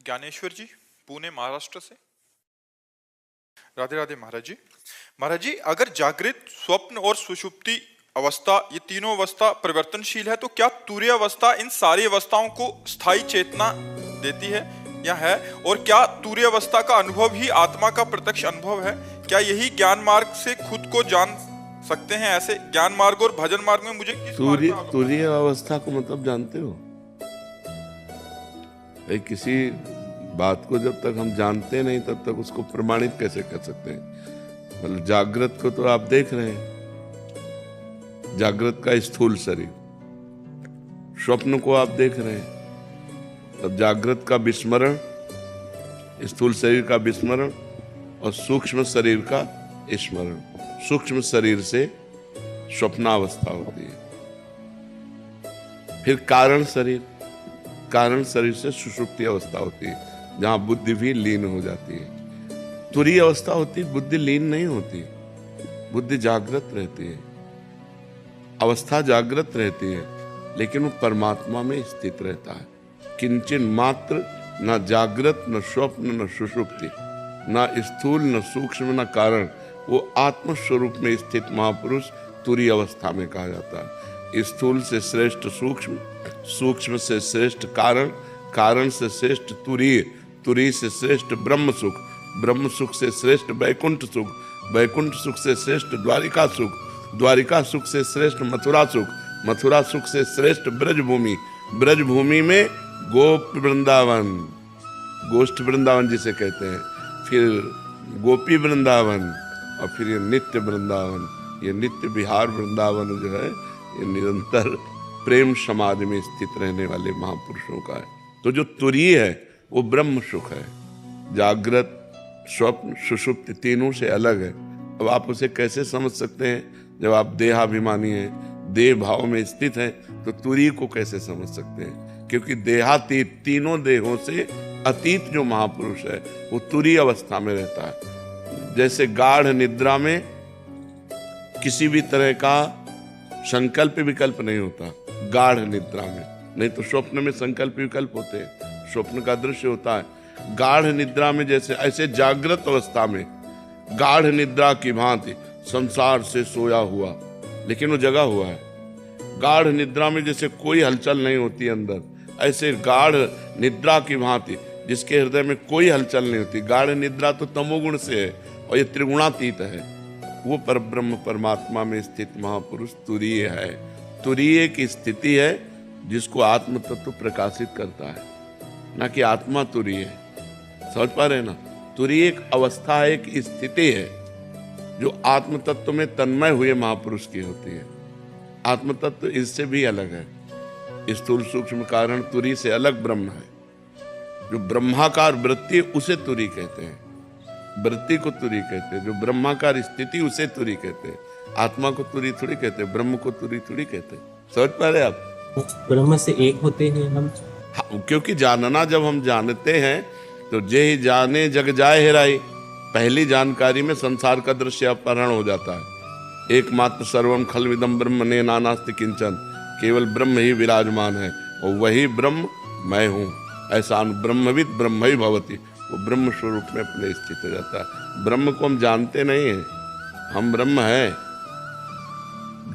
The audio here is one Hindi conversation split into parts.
ज्ञानेश्वर जी, पुणे महाराष्ट्र से। राधे राधे महाराज जी। महाराज जी, अगर जागृत, स्वप्न और सुषुप्ति अवस्था, ये तीनों अवस्था परिवर्तनशील है, तो क्या तुरीय अवस्था इन सारी अवस्थाओं को स्थायी चेतना देती है या है? और क्या तुरीय अवस्था का अनुभव ही आत्मा का प्रत्यक्ष अनुभव है? क्या यही ज्ञान मार्ग से खुद को जान सकते हैं? ऐसे ज्ञान मार्ग और भजन मार्ग में मुझे किस तुरीय अवस्था को मतलब जानते हो? किसी बात को जब तक हम जानते नहीं तब तक उसको प्रमाणित कैसे कर सकते हैं? मतलब जागृत को तो आप देख रहे हैं, जागृत का स्थूल शरीर, स्वप्न को आप देख रहे हैं, तब जागृत का विस्मरण, स्थूल शरीर का विस्मरण और सूक्ष्म शरीर का स्मरण। सूक्ष्म शरीर से स्वप्नावस्था होती है। फिर कारण शरीर, कारण शरीर से सुषुप्ति अवस्था होती है, जहां बुद्धि भी लीन हो जाती है। तुरीय अवस्था होती है, बुद्धि लीन नहीं होती, बुद्धि जागृत रहती है, अवस्था जागृत रहती है, लेकिन वो परमात्मा में स्थित रहता है। किंचन मात्र न जागृत, न स्वप्न, न सुषुप्ति, न स्थूल, न सूक्ष्म, न कारण, वो आत्म स्वरूप में स्थित महापुरुष तुरीय अवस्था में कहा जाता है। स्थूल से श्रेष्ठ सूक्ष्म, सूक्ष्म से श्रेष्ठ कारण, कारण से श्रेष्ठ तुरीय, तुरीय से श्रेष्ठ ब्रह्म सुख, ब्रह्म सुख से श्रेष्ठ वैकुंठ सुख, वैकुंठ सुख से श्रेष्ठ द्वारिका सुख, द्वारिका सुख से श्रेष्ठ मथुरा सुख, मथुरा सुख से श्रेष्ठ ब्रजभूमि, ब्रजभूमि में गोप वृंदावन, गोष्ठ वृंदावन जिसे कहते हैं, फिर गोपी वृंदावन, और फिर ये नित्य वृंदावन, ये नित्य विहार वृंदावन जो है, ये निरंतर प्रेम समाधि में स्थित रहने वाले महापुरुषों का है। तो जो तुरीय है वो ब्रह्म सुख है, जागृत, स्वप्न, सुषुप्ति तीनों से अलग है। अब आप उसे कैसे समझ सकते हैं? जब आप देहाभिमानी हैं, देह भाव में स्थित हैं, तो तुरीय को कैसे समझ सकते हैं? क्योंकि देहातीत, तीनों देहों से अतीत जो महापुरुष है वो तुरीय अवस्था में रहता है। जैसे गाढ़ निद्रा में किसी भी तरह का संकल्प विकल्प नहीं होता, गाढ़ निद्रा में, नहीं तो स्वप्न में संकल्प विकल्प होते हैं, स्वप्न का दृश्य होता है। गाढ़ निद्रा में जैसे, ऐसे जागृत अवस्था में गाढ़ निद्रा की भांति संसार से सोया हुआ, लेकिन वो जगा हुआ है। गाढ़ निद्रा में जैसे कोई हलचल नहीं होती अंदर, ऐसे गाढ़ निद्रा की भांति जिसके हृदय में कोई हलचल नहीं होती। गाढ़ निद्रा तो तमोगुण से है और ये त्रिगुणातीत है। वो परब्रह्म परमात्मा में स्थित महापुरुष तुरीय है। तुरीय की स्थिति है जिसको आत्म तत्व प्रकाशित करता है, ना कि आत्मा तुरीय है। समझ पा रहे ना? तुरीय एक अवस्था है, एक स्थिति है जो आत्म तत्व में तन्मय हुए महापुरुष की होती है। आत्म तत्व इससे भी अलग है। स्थूल सूक्ष्म कारण तुरीय से अलग ब्रह्म है। जो ब्रह्माकार वृत्ति उसे तुरीय कहते हैं, वृत्ति को तुरीय कहते हैं। जो ब्रह्माकार स्थिति उसे तुरीय कहते हैं। आत्मा को तुरीय थोड़ी कहते हैं, ब्रह्म को तुरीय थोड़ी कहते हैं। समझ पा रहे आप? ब्रह्म से एक होते हैं हम। हाँ, क्योंकि जानना जब हम जानते हैं तो जे ही जाने जग जाए हेराई। पहली जानकारी में संसार का दृश्य अपहरण हो जाता है। एकमात्र सर्वम खलविदम ब्रह्म ने नानास्ति किंचन, केवल ब्रह्म ही विराजमान है और वही ब्रह्म मैं हूँ। ऐसा ब्रह्मविद ब्रह्म ही भवति, वो ब्रह्म स्वरूप में अपने स्थित हो जाता है। ब्रह्म को हम जानते नहीं हैं, हम ब्रह्म हैं।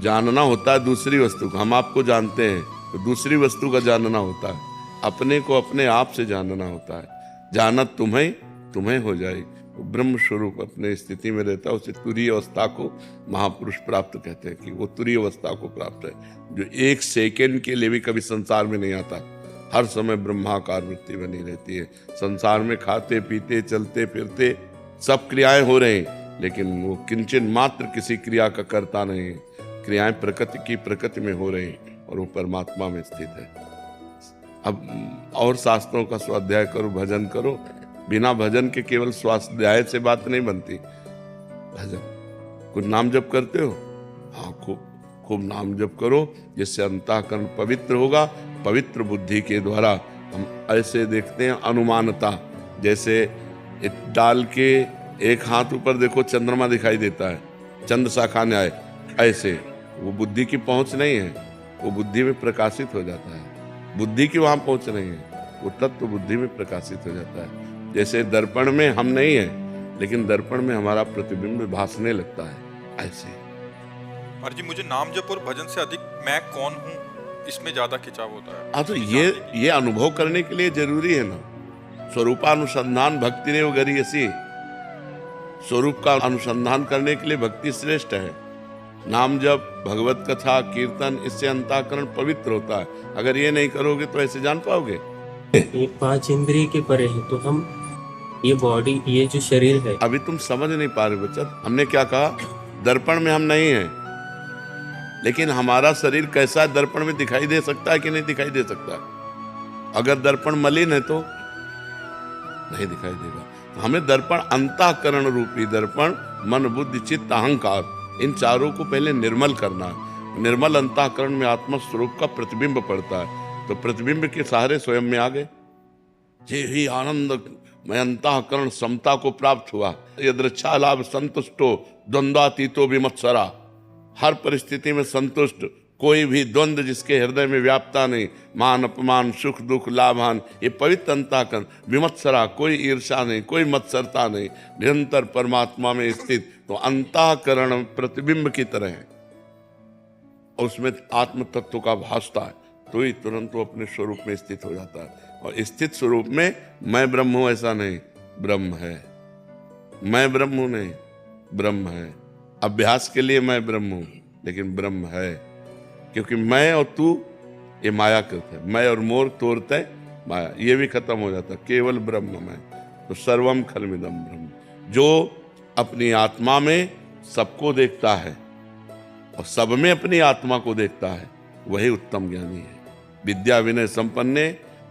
जानना होता है दूसरी वस्तु को, हम आपको जानते हैं तो दूसरी वस्तु का जानना होता है। अपने को अपने आप से जानना होता है। जानत तुम्हें तुम्हें हो जाएगी। वो ब्रह्म स्वरूप अपने स्थिति में रहता है। उसे तुरीय अवस्था को महापुरुष प्राप्त कहते हैं कि वो तुरीय अवस्था को प्राप्त है, जो एक सेकेंड के लिए भी कभी संसार में नहीं आता। हर समय ब्रह्माकार वृत्ति बनी रहती है। संसार में खाते पीते चलते फिरते सब क्रियाएं हो रही हैं, लेकिन वो किंचन मात्र किसी क्रिया का करता नहीं है। क्रियाएं प्रकृति की प्रकृति में हो रही और वो परमात्मा में स्थित है। अब और शास्त्रों का स्वाध्याय करो, भजन करो। बिना भजन के केवल स्वाध्याय से बात नहीं बनती। भजन, कुछ नाम जप करते हो? हाँ, खूब नाम जप करो, जिससे अंतःकरण पवित्र होगा। पवित्र बुद्धि के द्वारा हम ऐसे देखते हैं अनुमानता, जैसे डाल के एक हाथ ऊपर देखो चंद्रमा दिखाई देता है, चंद्र शाखा न्याय, ऐसे वो बुद्धि की पहुंच नहीं है, वो बुद्धि में प्रकाशित हो जाता है। बुद्धि की वहां पहुंच नहीं है, वो तत्व बुद्धि में प्रकाशित हो जाता है। जैसे दर्पण में हम नहीं हैं, लेकिन दर्पण में हमारा प्रतिबिंब भासने लगता है। ऐसे महाराज जी, मुझे नाम जप और भजन से अधिक मैं कौन हूँ इसमें ज्यादा खिंचाव होता है। हाँ, तो ये अनुभव करने के लिए जरूरी है ना। स्वरूपानुसंधान भक्ति रेव गरीयसी, स्वरूप का अनुसंधान करने के लिए भक्ति श्रेष्ठ है। नाम जप, भगवत कथा, कीर्तन, इससे अंतःकरण पवित्र होता है। अगर ये नहीं करोगे तो ऐसे जान पाओगे? ये 5 इंद्रिय के परे है, तो हम ये बॉडी, ये जो शरीर है, अभी तुम समझ नहीं पा रहे बच्चा। हमने क्या कहा? दर्पण में हम नहीं हैं, लेकिन हमारा शरीर कैसा है दर्पण में दिखाई दे सकता है कि नहीं दिखाई दे सकता? अगर दर्पण मलिन है तो नहीं दिखाई देगा। तो हमें दर्पण, अंतःकरण रूपी दर्पण, मन बुद्धि चित्त अहंकार, इन चारों को पहले निर्मल करना है। निर्मल अंतःकरण में आत्मा स्वरूप का प्रतिबिंब पड़ता है, तो प्रतिबिंब के सहारे स्वयं में आ गए। जे ही आनंद में अंतःकरण समता को प्राप्त हुआ। यदृच्छा लाभ संतुष्टो द्वंद्वातीतो विमत्सरा, हर परिस्थिति में संतुष्ट, कोई भी द्वंद जिसके हृदय में व्याप्ता नहीं, मान अपमान सुख दुख लाभान, ये पवित्र अंतःकरण। विमत्सरा, कोई ईर्षा नहीं, कोई मत्सरता नहीं, निरंतर परमात्मा में स्थित। तो अंतःकरण प्रतिबिंब की तरह है, और उसमें आत्म तत्व का भासता है, तो ही तुरंत वो अपने स्वरूप में स्थित हो जाता है। और स्थित स्वरूप में मैं ब्रह्म हूं ऐसा नहीं, ब्रह्म है। मैं ब्रह्म हूं नहीं, ब्रह्म है। अभ्यास के लिए मैं ब्रह्म हूं, लेकिन ब्रह्म है, क्योंकि मैं और तू ये माया कृत है। मैं और मोर तोड़ते माया, ये भी खत्म हो जाता, केवल ब्रह्म मैं। तो सर्वम खलमिदम ब्रह्म। जो अपनी आत्मा में सबको देखता है और सब में अपनी आत्मा को देखता है, वही उत्तम ज्ञानी है। विद्या विनय संपन्ने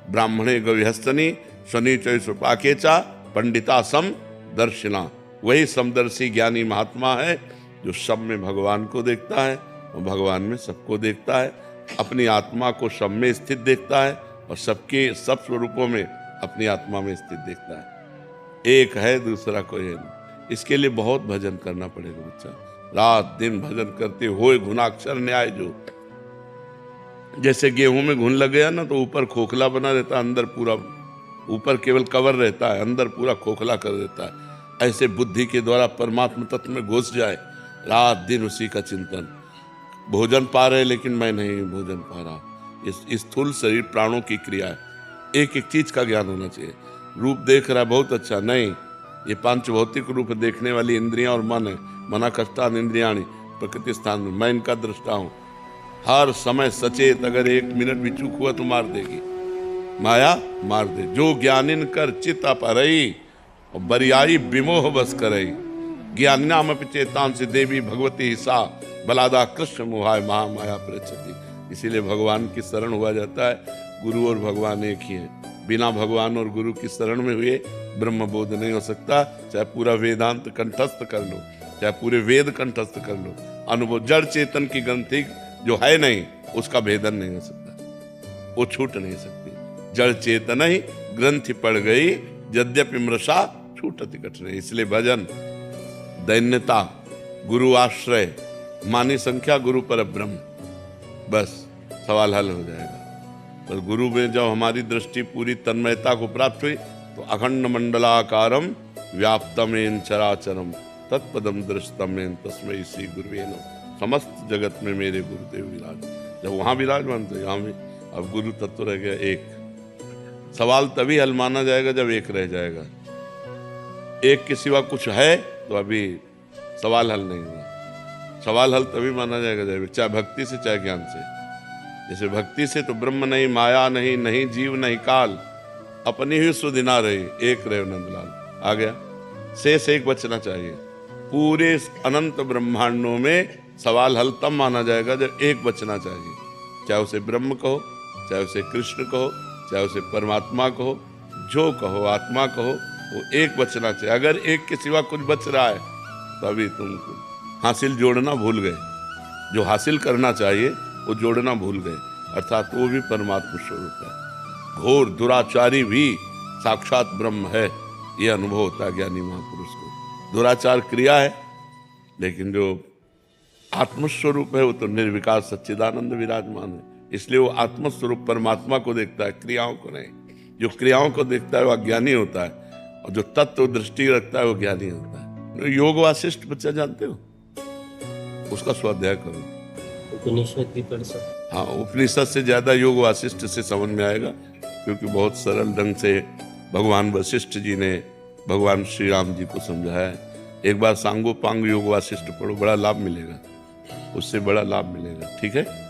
ब्राह्मणे गविहस्तनी शनिचय सुपाकेचा पंडिता सम दर्शिना, वही समदर्शी ज्ञानी महात्मा है जो सब में भगवान को देखता है और भगवान में सबको देखता है। अपनी आत्मा को सब में स्थित देखता है और सबके सब स्वरूपों में अपनी आत्मा में स्थित देखता है। एक है, दूसरा कोई है नहीं। इसके लिए बहुत भजन करना पड़ेगा बच्चा। रात दिन भजन करते होए गुणाक्षर न्याय जो। जैसे गेहूं में घुन लग गया ना, तो ऊपर खोखला बना रहता है, अंदर पूरा, ऊपर केवल कवर रहता है, अंदर पूरा खोखला कर देता है। ऐसे बुद्धि के द्वारा परमात्मा तत्व में घुस जाए, रात दिन उसी का चिंतन। भोजन पा रहे लेकिन मैं नहीं भोजन पा रहा। इस स्थूल शरीर प्राणों की क्रिया है, एक एक चीज का ज्ञान होना चाहिए। रूप देख रहा है, बहुत अच्छा, नहीं, ये पांच भौतिक रूप देखने वाली इंद्रियां और मन है। मना कष्टान इंद्रियाणी प्रकृति स्थान में, मैं इनका दृष्टा हूं। हर समय सचेत, अगर 1 मिनट भी चूक हुआ तो मार देगी माया, मार दे। जो ज्ञानिन कर चित अपरई और बरियाई विमोह बस करई, ज्ञानाम चेतान से देवी भगवती सा बलादा कृष्ण मोहाय महामाया प्रचति। इसीलिए भगवान की शरण हुआ जाता है। गुरु और भगवान एक ही है। बिना भगवान और गुरु की शरण में हुए ब्रह्म बोध नहीं हो सकता। चाहे पूरा वेदांत कंठस्थ कर लो, चाहे पूरे वेद कंठस्थ कर लो, अनुभव जड़ चेतन की ग्रंथि जो है नहीं, उसका भेदन नहीं हो सकता, वो छूट नहीं सकती। जड़ चेतन ही ग्रंथि पड़ गई, यद्यपि मृषा छूटति कठिन। इसलिए भजन, दैन्यता, गुरु आश्रय, मानी संख्या, गुरु पर ब्रह्म, बस सवाल हल हो जाएगा। पर गुरु में जब हमारी दृष्टि पूरी तन्मयता को प्राप्त हुई, तो अखंड मंडलाकारम व्याप्तमेन चराचरम तत्पदम दृष्टमेन तस्मै श्री गुरुवे नमः। समस्त जगत में मेरे गुरुदेव विराज। जब वहां विराजमान तो यहाँ भी अब गुरु तत्व रह गया एक। सवाल तभी हल माना जाएगा जब एक रह जाएगा। एक के सिवा कुछ है तो अभी सवाल हल नहीं हुआ। सवाल हल तभी माना जाएगा जब, चाहे भक्ति से चाहे ज्ञान से। जैसे भक्ति से तो ब्रह्म नहीं, माया नहीं, नहीं जीव नहीं काल, अपनी ही सुदिना रही, एक रहे नंदलाल। आ गया, शेष एक बचना चाहिए। पूरे अनंत ब्रह्मांडों में सवाल हल तब माना जाएगा जब एक बचना चाहिए। चाहे उसे ब्रह्म कहो, चाहे उसे कृष्ण कहो, चाहे उसे परमात्मा कहो, जो कहो, आत्मा कहो, वो एक बचना चाहिए। अगर एक के सिवा कुछ बच रहा है तो अभी तुम हासिल जोड़ना भूल गए। जो हासिल करना चाहिए वो जोड़ना भूल गए, अर्थात वो भी परमात्मा स्वरूप है। घोर दुराचारी भी साक्षात ब्रह्म है, ये अनुभव होता है ज्ञानी महापुरुष को। दुराचार क्रिया है, लेकिन जो आत्मस्वरूप है वो तो निर्विकार सच्चिदानंद विराजमान है। इसलिए वो आत्मस्वरूप परमात्मा को देखता है, क्रियाओं को नहीं। जो क्रियाओं को देखता है वो अज्ञानी होता है, और जो तत्व दृष्टि रखता है वो ज्ञानी होता है। योग वासिष्ठ बच्चा जानते हो, उसका स्वाध्याय करो। उपनिषद भी पढ़ सकते। हाँ, उपनिषद से ज्यादा योग वासिष्ठ से समझ में आएगा, क्योंकि बहुत सरल ढंग से भगवान वशिष्ठ जी ने भगवान श्री राम जी को समझाया है। एक बार सांगो पांग योग वासिष्ठ पढ़ो, बड़ा लाभ मिलेगा, उससे बड़ा लाभ मिलेगा। ठीक है।